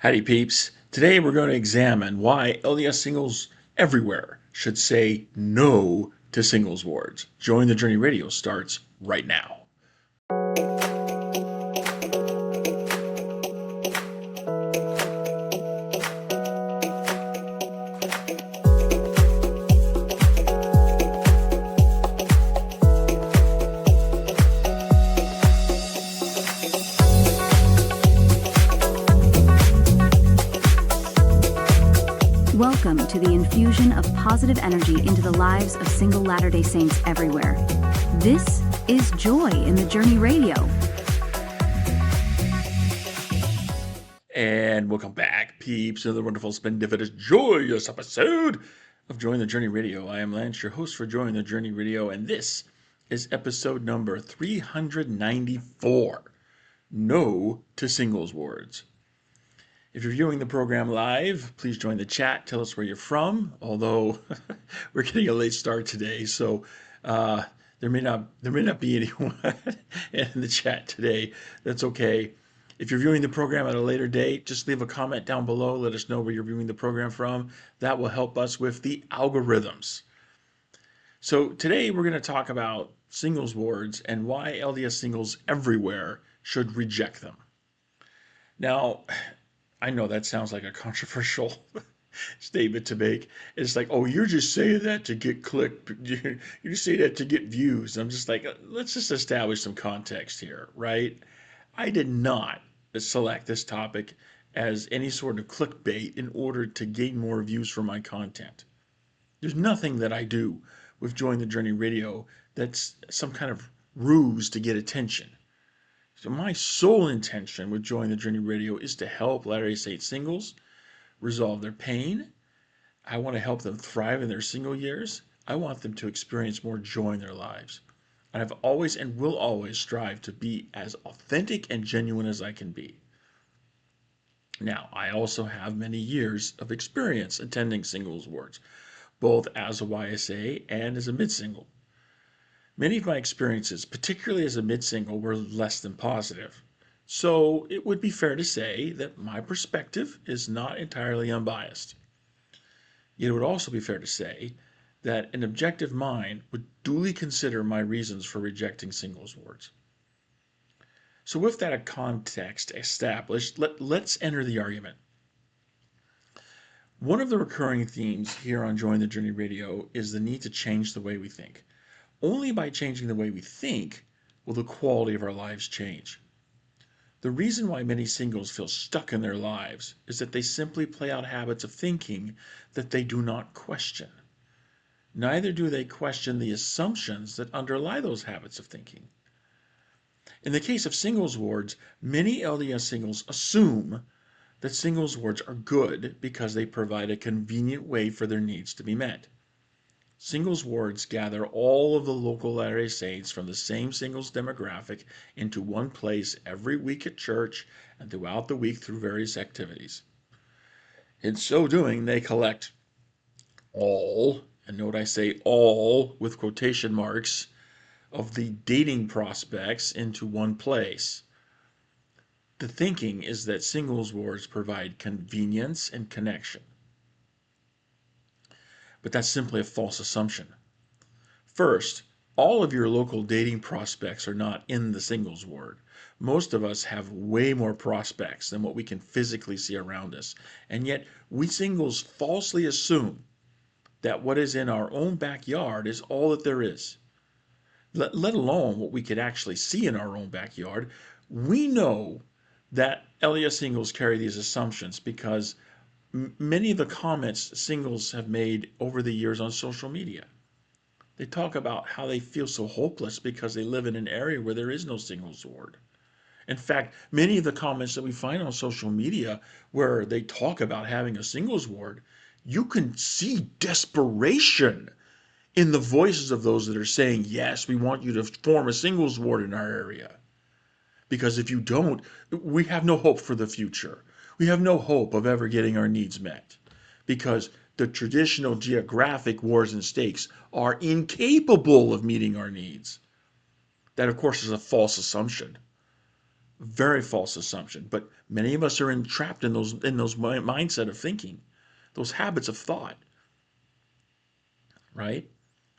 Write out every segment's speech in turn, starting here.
Howdy peeps. Today we're going to examine why LDS singles everywhere should say no to singles wards. Join the Journey Radio starts right now. Welcome to the infusion of positive energy into the lives of single Latter-day Saints everywhere. This is Joy in the Journey Radio. And welcome back, peeps, to the wonderful, splendiferous, joyous episode of Joy in the Journey Radio. I am Lance, your host for Joy in the Journey Radio, and this is episode number 394, No to Singles Wards. If you're viewing the program live, please join the chat. Tell us where you're from. Although we're getting a late start today, so there may not be anyone in the chat today. That's okay. If you're viewing the program at a later date, just leave a comment down below. Let us know where you're viewing the program from. That will help us with the algorithms. So today we're going to talk about singles wards and why LDS singles everywhere should reject them. Now, I know that sounds like a controversial statement to make. It's like, oh, you're just saying that to get click. You just say that to get views. I'm just like, let's just establish some context here, right? I did not select this topic as any sort of clickbait in order to gain more views for my content. There's nothing that I do with Join the Journey Radio that's some kind of ruse to get attention. So my sole intention with Join the Journey Radio is to help Latter-day Saint singles resolve their pain. I want to help them thrive in their single years. I want them to experience more joy in their lives. And I've always and will always strive to be as authentic and genuine as I can be. Now, I also have many years of experience attending singles wards, both as a YSA and as a mid-single. Many of my experiences, particularly as a mid-single, were less than positive. So it would be fair to say that my perspective is not entirely unbiased. Yet it would also be fair to say that an objective mind would duly consider my reasons for rejecting singles wards. So with that context established, let's enter the argument. One of the recurring themes here on Join the Journey Radio is the need to change the way we think. Only by changing the way we think will the quality of our lives change. The reason why many singles feel stuck in their lives is that they simply play out habits of thinking that they do not question. Neither do they question the assumptions that underlie those habits of thinking. In the case of singles wards, many LDS singles assume that singles wards are good because they provide a convenient way for their needs to be met. Singles wards gather all of the local Latter-day Saints from the same singles demographic into one place every week at church and throughout the week through various activities. In so doing, they collect all, and note I say all with quotation marks, of the dating prospects into one place. The thinking is that singles wards provide convenience and connection. But that's simply a false assumption. First, all of your local dating prospects are not in the singles ward. Most of us have way more prospects than what we can physically see around us. And yet, we singles falsely assume that what is in our own backyard is all that there is. Let alone what we could actually see in our own backyard. We know that LDS singles carry these assumptions because many of the comments singles have made over the years on social media. They talk about how they feel so hopeless because they live in an area where there is no singles ward. In fact, many of the comments that we find on social media where they talk about having a singles ward, you can see desperation in the voices of those that are saying, yes, we want you to form a singles ward in our area. Because if you don't, we have no hope for the future. We have no hope of ever getting our needs met because the traditional geographic wards and stakes are incapable of meeting our needs. That, of course, is a false assumption. Very false assumption. But many of us are entrapped in those mindset of thinking, those habits of thought, right?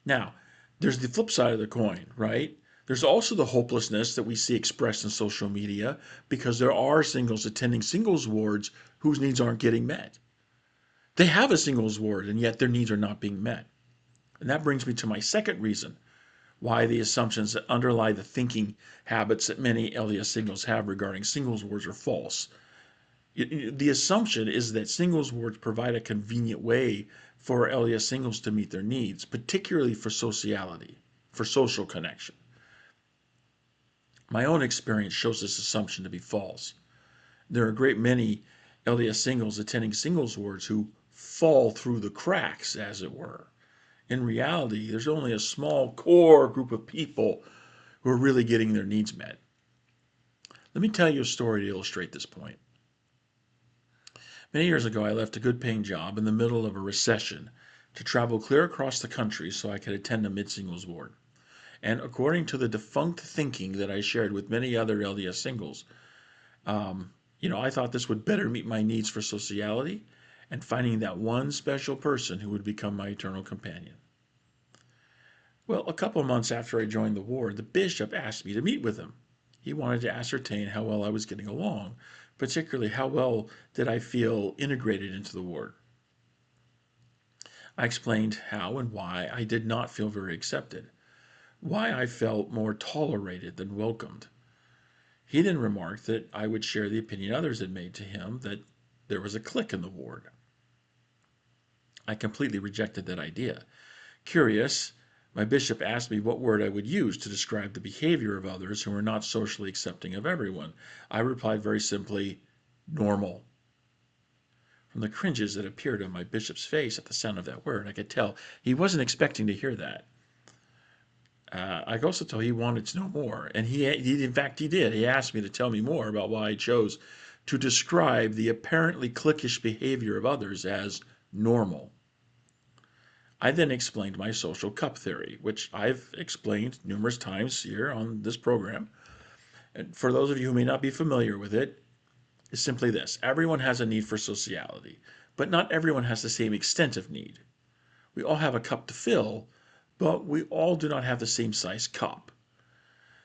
Now, there's the flip side of the coin, right? There's also the hopelessness that we see expressed in social media because there are singles attending singles wards whose needs aren't getting met. They have a singles ward and yet their needs are not being met. And that brings me to my second reason why the assumptions that underlie the thinking habits that many LDS singles have regarding singles wards are false. The assumption is that singles wards provide a convenient way for LDS singles to meet their needs, particularly for sociality, for social connection. My own experience shows this assumption to be false. There are a great many LDS singles attending singles wards who fall through the cracks, as it were. In reality, there's only a small core group of people who are really getting their needs met. Let me tell you a story to illustrate this point. Many years ago, I left a good paying job in the middle of a recession to travel clear across the country so I could attend a mid-singles ward. And according to the defunct thinking that I shared with many other LDS singles, I thought this would better meet my needs for sociality and finding that one special person who would become my eternal companion. Well, a couple of months after I joined the ward, the bishop asked me to meet with him. He wanted to ascertain how well I was getting along, particularly how well did I feel integrated into the ward. I explained how and why I did not feel very accepted, why I felt more tolerated than welcomed. He then remarked that I would share the opinion others had made to him that there was a clique in the ward. I completely rejected that idea. Curious, my bishop asked me what word I would use to describe the behavior of others who are not socially accepting of everyone. I replied very simply, normal. From the cringes that appeared on my bishop's face at the sound of that word, I could tell he wasn't expecting to hear that. I could also tell he wanted to know more, and in fact he did. He asked me to tell me more about why I chose to describe the apparently cliquish behavior of others as normal. I then explained my social cup theory, which I've explained numerous times here on this program. And for those of you who may not be familiar with it, it's simply this. Everyone has a need for sociality, but not everyone has the same extent of need. We all have a cup to fill, but we all do not have the same size cup.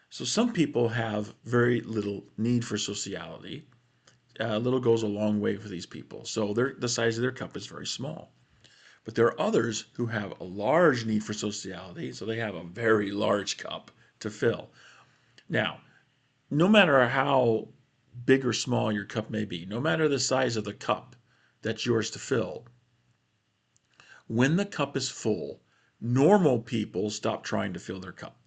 So some people have very little need for sociality. Little goes a long way for these people. So the size of their cup is very small. But there are others who have a large need for sociality, so they have a very large cup to fill. Now, no matter how big or small your cup may be, no matter the size of the cup that's yours to fill, when the cup is full, normal people stop trying to fill their cup.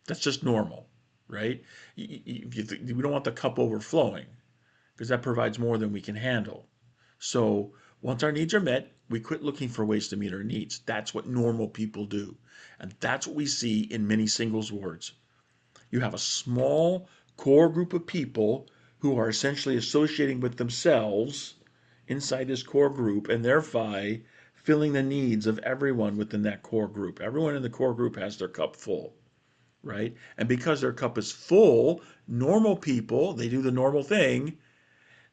That's just normal, right? We don't want the cup overflowing because that provides more than we can handle. So once our needs are met, we quit looking for ways to meet our needs. That's what normal people do. And that's what we see in many singles wards. You have a small core group of people who are essentially associating with themselves inside this core group and thereby filling the needs of everyone within that core group. Everyone in the core group has their cup full, right? And because their cup is full, normal people, they do the normal thing.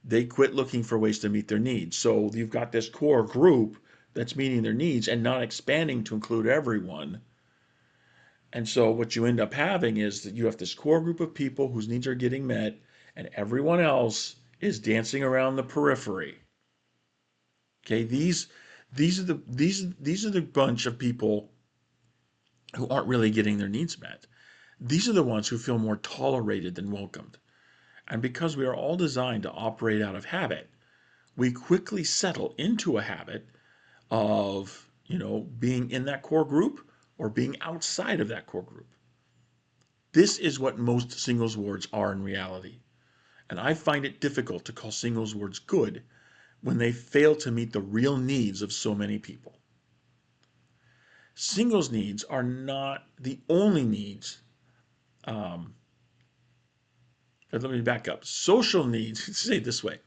They quit looking for ways to meet their needs. So you've got this core group that's meeting their needs and not expanding to include everyone. And so what you end up having is that you have this core group of people whose needs are getting met and everyone else is dancing around the periphery. Okay, these are the bunch of people who aren't really getting their needs met. These are the ones who feel more tolerated than welcomed. And because we are all designed to operate out of habit, we quickly settle into a habit of, being in that core group or being outside of that core group. This is what most singles wards are in reality. And I find it difficult to call singles wards good when they fail to meet the real needs of so many people. Singles needs are not the only needs. Let me back up. Social needs, say it this way.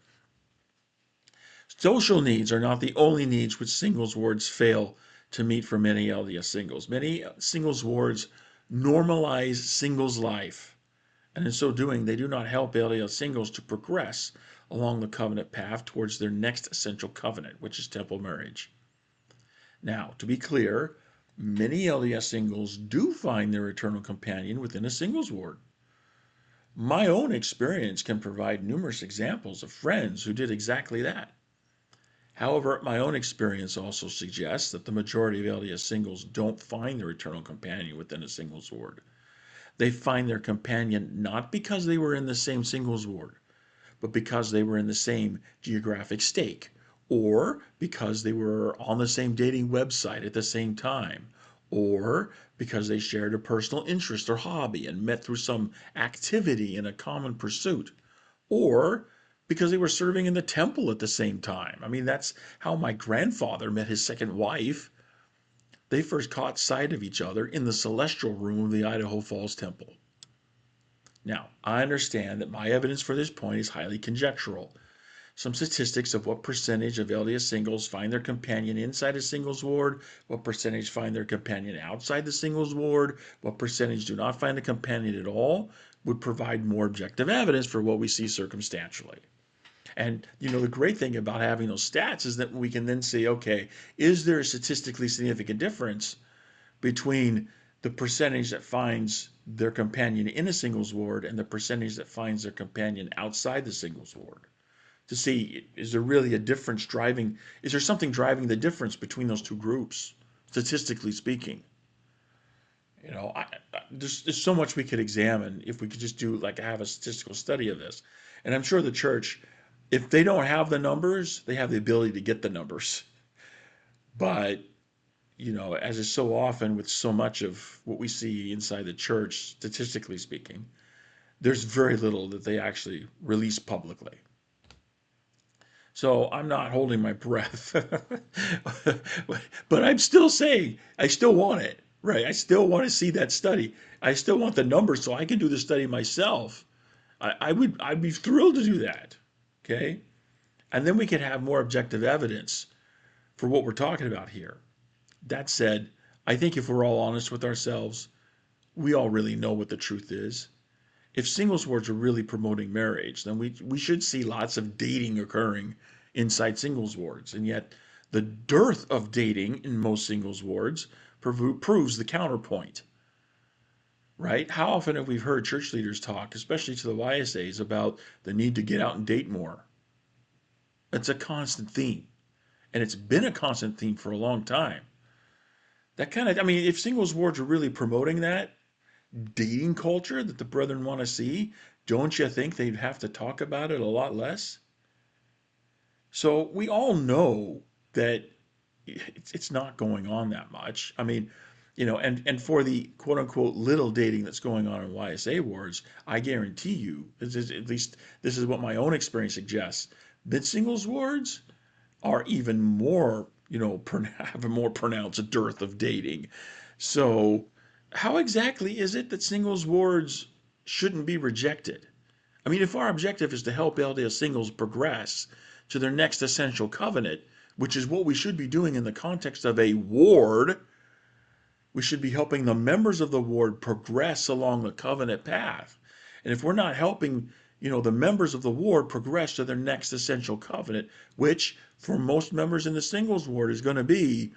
Social needs are not the only needs which singles wards fail to meet for many LDS singles. Many singles wards normalize singles life And in so doing, they do not help LDS singles to progress along the covenant path towards their next essential covenant, which is temple marriage. Now, to be clear, many LDS singles do find their eternal companion within a singles ward. My own experience can provide numerous examples of friends who did exactly that. However, my own experience also suggests that the majority of LDS singles don't find their eternal companion within a singles ward. They find their companion not because they were in the same singles ward, but because they were in the same geographic stake, or because they were on the same dating website at the same time, or because they shared a personal interest or hobby and met through some activity in a common pursuit, or because they were serving in the temple at the same time. I mean, that's how my grandfather met his second wife. They first caught sight of each other in the celestial room of the Idaho Falls Temple. Now, I understand that my evidence for this point is highly conjectural. Some statistics of what percentage of LDS singles find their companion inside a singles ward, what percentage find their companion outside the singles ward, what percentage do not find a companion at all, would provide more objective evidence for what we see circumstantially. And the great thing about having those stats is that we can then say, okay, is there a statistically significant difference between the percentage that finds their companion in a singles ward and the percentage that finds their companion outside the singles ward? To see, is there really a difference is there something driving the difference between those two groups, statistically speaking? There's so much we could examine if we could just have a statistical study of this. And I'm sure the church, if they don't have the numbers, they have the ability to get the numbers. But, as is so often with so much of what we see inside the church, statistically speaking, there's very little that they actually release publicly. So I'm not holding my breath, but I'm still saying I still want it, right? I still want to see that study. I still want the numbers so I can do the study myself. I'd be thrilled to do that, okay? And then we could have more objective evidence for what we're talking about here. That said, I think if we're all honest with ourselves, we all really know what the truth is. If singles wards are really promoting marriage, then we should see lots of dating occurring inside singles wards. And yet the dearth of dating in most singles wards proves the counterpoint, right? How often have we heard church leaders talk, especially to the YSAs, about the need to get out and date more? It's a constant theme. And it's been a constant theme for a long time. If singles wards are really promoting that dating culture that the brethren want to see, don't you think they'd have to talk about it a lot less? So we all know that it's not going on that much. And for the quote unquote little dating that's going on in YSA wards, I guarantee you, at least this is what my own experience suggests, that singles wards are even more, have a more pronounced dearth of dating. So how exactly is it that singles wards shouldn't be rejected? If our objective is to help LDS singles progress to their next essential covenant, which is what we should be doing in the context of a ward, we should be helping the members of the ward progress along the covenant path. And if we're not helping, the members of the ward progress to their next essential covenant, which for most members in the singles ward is going to be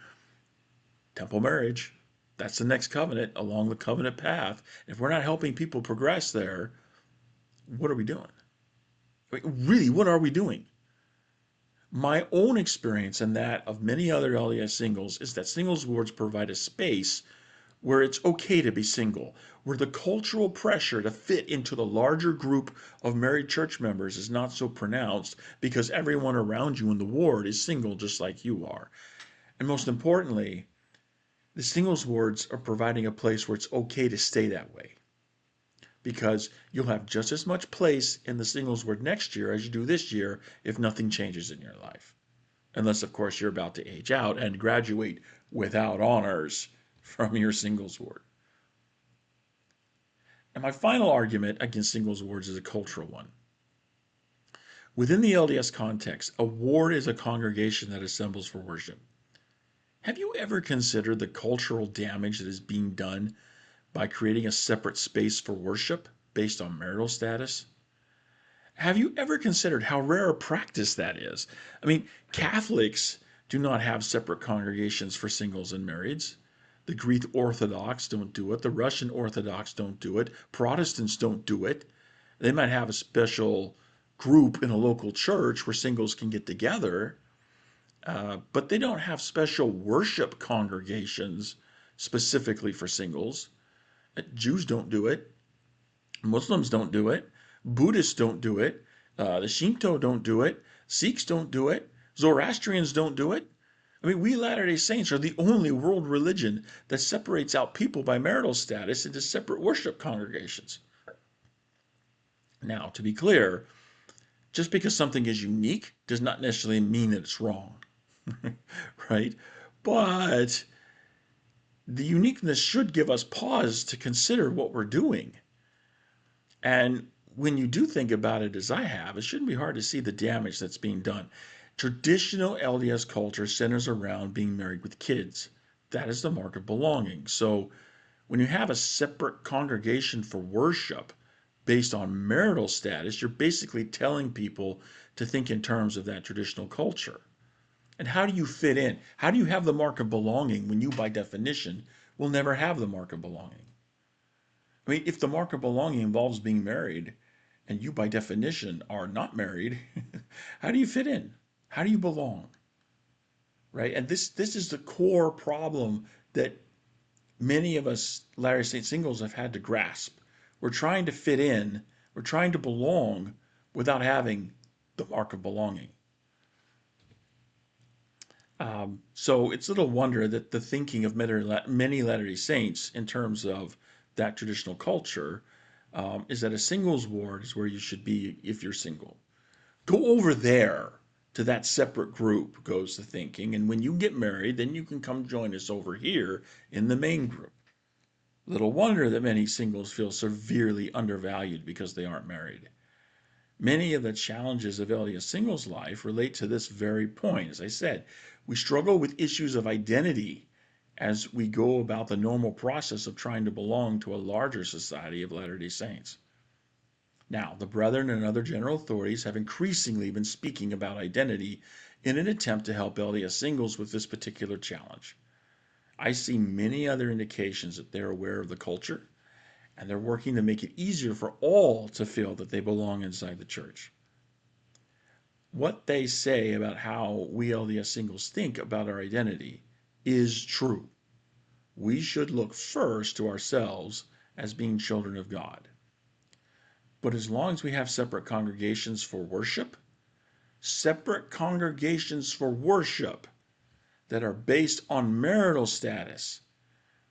temple marriage. That's the next covenant along the covenant path. If we're not helping people progress there, what are we doing? Really, what are we doing? My own experience and that of many other LDS singles is that singles wards provide a space where it's okay to be single, where the cultural pressure to fit into the larger group of married church members is not so pronounced because everyone around you in the ward is single just like you are. And most importantly, the singles wards are providing a place where it's okay to stay that way, because you'll have just as much place in the singles ward next year as you do this year if nothing changes in your life. Unless, of course, you're about to age out and graduate without honors from your singles ward. And my final argument against singles wards is a cultural one. Within the LDS context, a ward is a congregation that assembles for worship. Have you ever considered the cultural damage that is being done by creating a separate space for worship? based on marital status? Have you ever considered how rare a practice that is? I mean, Catholics do not have separate congregations for singles and marrieds. The Greek Orthodox don't do it. The Russian Orthodox don't do it. Protestants don't do it. They might have a special group in a local church where singles can get together, but they don't have special worship congregations specifically for singles. Jews don't do it. Muslims don't do it. Buddhists don't do it. The Shinto don't do it. Sikhs don't do it. Zoroastrians don't do it. I mean, we Latter-day Saints are the only world religion that separates out people by marital status into separate worship congregations. Now, to be clear, just because something is unique does not necessarily mean that it's wrong, right? But the uniqueness should give us pause to consider what we're doing. And when you do think about it, as I have, it shouldn't be hard to see the damage that's being done. Traditional LDS culture centers around being married with kids. That is the mark of belonging. So when you have a separate congregation for worship based on marital status, you're basically telling people to think in terms of that traditional culture. And how do you fit in? How do you have the mark of belonging when you, by definition, will never have the mark of belonging? I mean, if the mark of belonging involves being married, and you by definition are not married, how do you fit in? How do you belong? Right? And this is the core problem that many of us Latter-day Saint singles have had to grasp. We're trying to fit in, we're trying to belong without having the mark of belonging. So it's little wonder that the thinking of many Latter-day Saints in terms of that traditional culture is that a singles ward is where you should be if you're single. Go over there to that separate group, goes the thinking, and when you get married, then you can come join us over here in the main group. Little wonder that many singles feel severely undervalued because they aren't married. Many of the challenges of LDS singles life relate to this very point. As I said, we struggle with issues of identity as we go about the normal process of trying to belong to a larger society of Latter-day Saints. Now, the Brethren and other general authorities have increasingly been speaking about identity in an attempt to help LDS singles with this particular challenge. I see many other indications that they're aware of the culture, and they're working to make it easier for all to feel that they belong inside the church. What they say about how we LDS singles think about our identity is true. We should look first to ourselves as being children of God. But as long as we have separate congregations for worship that are based on marital status,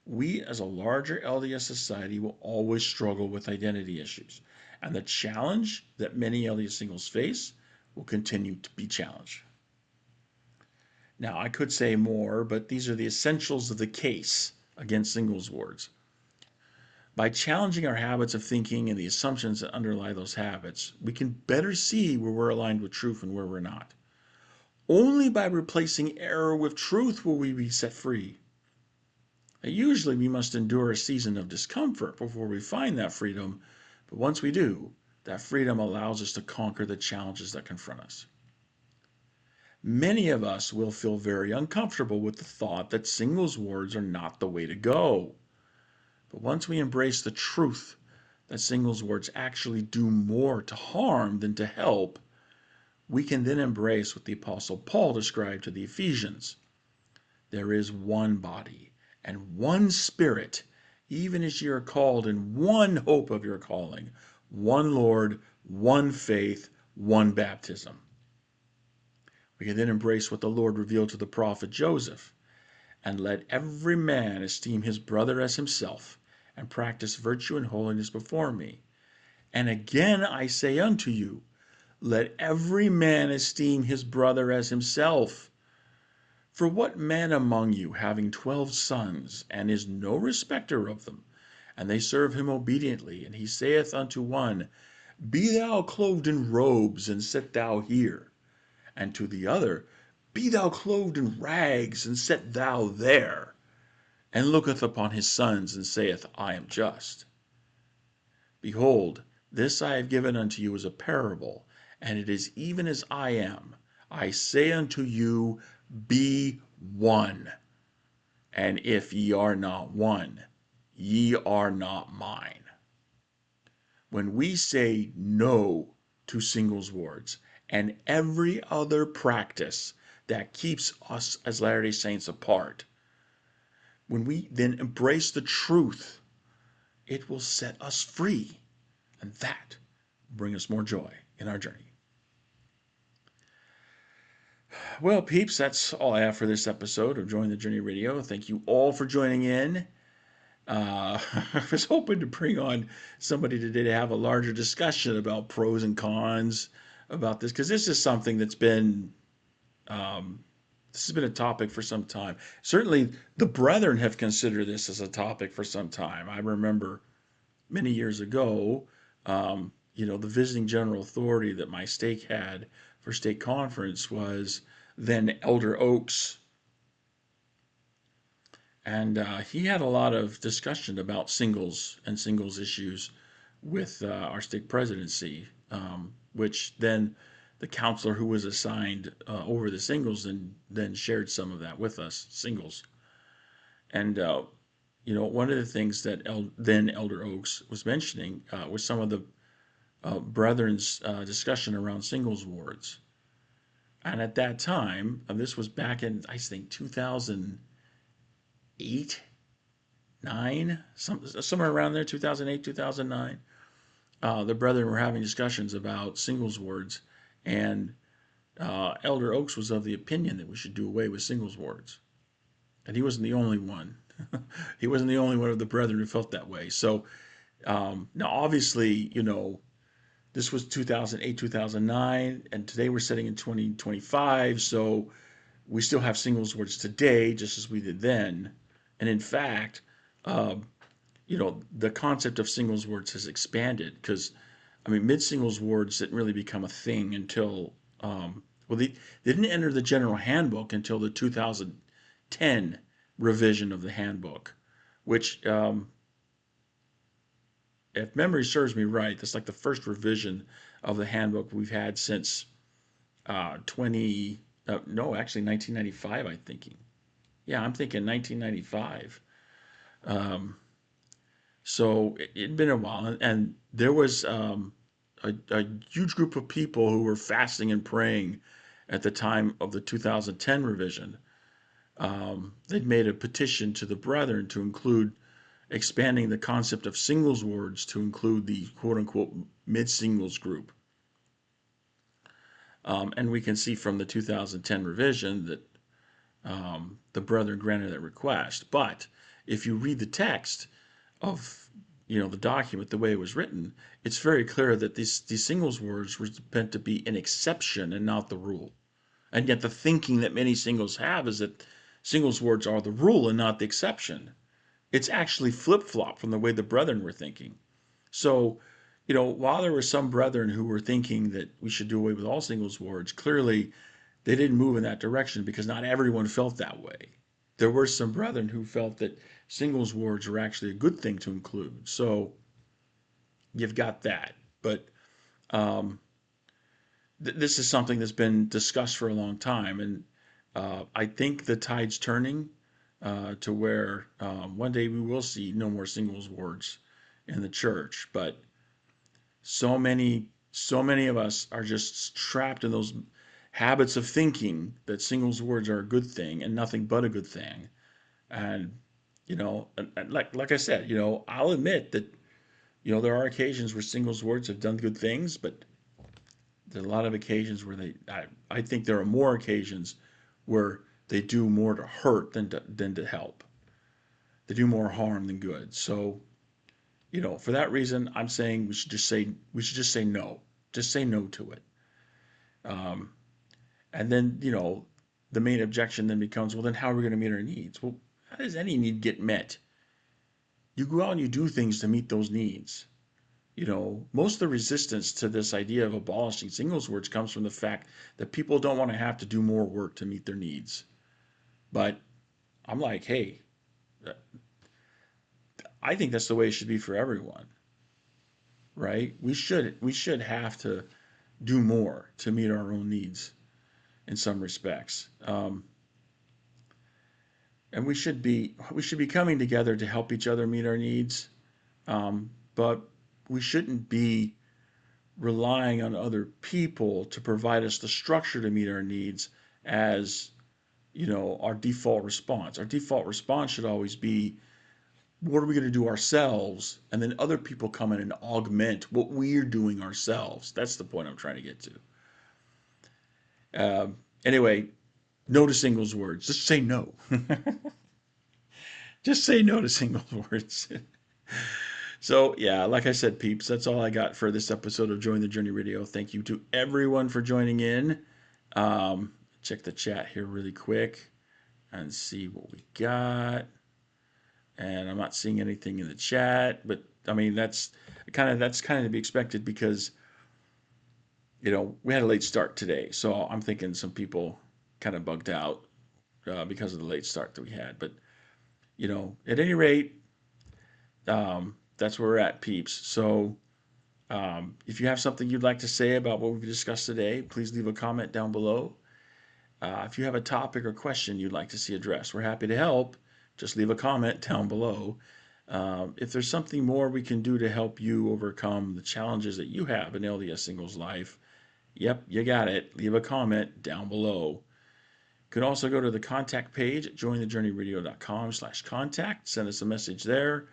we as a larger LDS society will always struggle with identity issues. And the challenge that many LDS singles face will continue to be challenged. Now, I could say more, but these are the essentials of the case against singles wards. By challenging our habits of thinking and the assumptions that underlie those habits, we can better see where we're aligned with truth and where we're not. Only by replacing error with truth will we be set free. Usually we must endure a season of discomfort before we find that freedom, but once we do, that freedom allows us to conquer the challenges that confront us. Many of us will feel very uncomfortable with the thought that singles wards are not the way to go. But once we embrace the truth that singles wards actually do more to harm than to help, we can then embrace what the Apostle Paul described to the Ephesians. There is one body and one Spirit, even as ye are called in one hope of your calling, one Lord, one faith, one baptism. We can then embrace what the Lord revealed to the prophet Joseph. And let every man esteem his brother as himself, and practice virtue and holiness before me. And again I say unto you, let every man esteem his brother as himself. For what man among you, having 12 sons, and is no respecter of them, and they serve him obediently, and he saith unto one, Be thou clothed in robes, and sit thou here, and to the other, Be thou clothed in rags, and sit thou there, and looketh upon his sons, and saith, I am just. Behold, this I have given unto you as a parable, and it is even as I am. I say unto you, be one. And if ye are not one, ye are not mine. When we say no to singles words and every other practice that keeps us as Latter-day Saints apart, when we then embrace the truth, it will set us free. And that will bring us more joy in our journey. Well, peeps, that's all I have for this episode of Join the Journey Radio. Thank you all for joining in. I was hoping to bring on somebody today to have a larger discussion about pros and cons about this, because this is something that's been this has been a topic for some time. Certainly, the brethren have considered this as a topic for some time. I remember many years ago, the visiting general authority that my stake had for stake conference was then Elder Oaks, and he had a lot of discussion about singles and singles issues with our stake presidency, which then the counselor who was assigned over the singles and then shared some of that with us, singles. And one of the things that then Elder Oaks was mentioning was some of the brethren's discussion around singles wards. And at that time, this was back in, I think, 2008, 9, somewhere around there, 2008, 2009. The brethren were having discussions about singles wards, and Elder Oaks was of the opinion that we should do away with singles wards. And he wasn't the only one. He wasn't the only one of the brethren who felt that way. So now, obviously, this was 2008, 2009, and today we're sitting in 2025. So we still have singles wards today, just as we did then. And in fact, the concept of singles wards has expanded because, mid-singles wards didn't really become a thing until, they didn't enter the general handbook until the 2010 revision of the handbook, which, if memory serves me right, that's like the first revision of the handbook we've had since 1995, I'm thinking. Yeah, I'm thinking 1995. So it'd been a while, and there was a huge group of people who were fasting and praying at the time of the 2010 revision. They'd made a petition to the brethren to include expanding the concept of singles wards to include the quote-unquote mid-singles group. And we can see from the 2010 revision that the brethren granted that request. But if you read the text of the document, the way it was written, it's very clear that these singles wards were meant to be an exception and not the rule. And yet the thinking that many singles have is that singles wards are the rule and not the exception. It's actually flip-flop from the way the brethren were thinking. So, while there were some brethren who were thinking that we should do away with all singles wards, clearly they didn't move in that direction because not everyone felt that way. There were some brethren who felt that singles wards were actually a good thing to include. So you've got that. But this is something that's been discussed for a long time. And I think the tide's turning to where one day we will see no more singles wards in the church. But so many of us are just trapped in those habits of thinking that singles wards are a good thing and nothing but a good thing. And like I said, I'll admit that there are occasions where singles wards have done good things, but there's a lot of occasions where I think there are more occasions where they do more to hurt than to help. They do more harm than good. So, for that reason, I'm saying we should just say no. Just say no to it. And then, the main objection then becomes, well, then how are we going to meet our needs? Well, how does any need get met? You go out and you do things to meet those needs. Most of the resistance to this idea of abolishing singles wards comes from the fact that people don't want to have to do more work to meet their needs. But I'm like, hey, I think that's the way it should be for everyone. right? We should have to do more to meet our own needs in some respects. And we should be coming together to help each other meet our needs. But we shouldn't be relying on other people to provide us the structure to meet our needs as our default response. Our default response should always be, what are we going to do ourselves? And then other people come in and augment what we're doing ourselves. That's the point I'm trying to get to. Anyway, no to singles words. Just say no. Just say no to singles words. So, yeah, like I said, peeps, that's all I got for this episode of Join the Journey Radio. Thank you to everyone for joining in. Check the chat here really quick and see what we got. And I'm not seeing anything in the chat, but I mean that's kind of to be expected because we had a late start today, so I'm thinking some people kind of bugged out because of the late start that we had. But at any rate, that's where we're at, peeps. So if you have something you'd like to say about what we've discussed today, please leave a comment down below. If you have a topic or question you'd like to see addressed, we're happy to help. Just leave a comment down below. If there's something more we can do to help you overcome the challenges that you have in LDS singles life, yep, you got it. Leave a comment down below. You can also go to the contact page at jointhejourneyradio.com/contact. Send us a message there.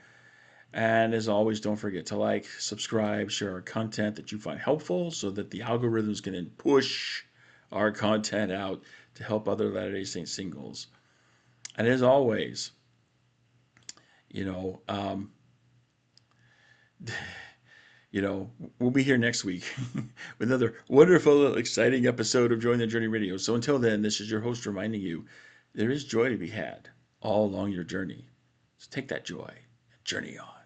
And as always, don't forget to like, subscribe, share our content that you find helpful so that the algorithms can then push our content out to help other Latter-day Saint singles. And as always, um, we'll be here next week with another wonderful, exciting episode of Join the Journey Radio. So until then, this is your host reminding you there is joy to be had all along your journey. So take that joy and journey on.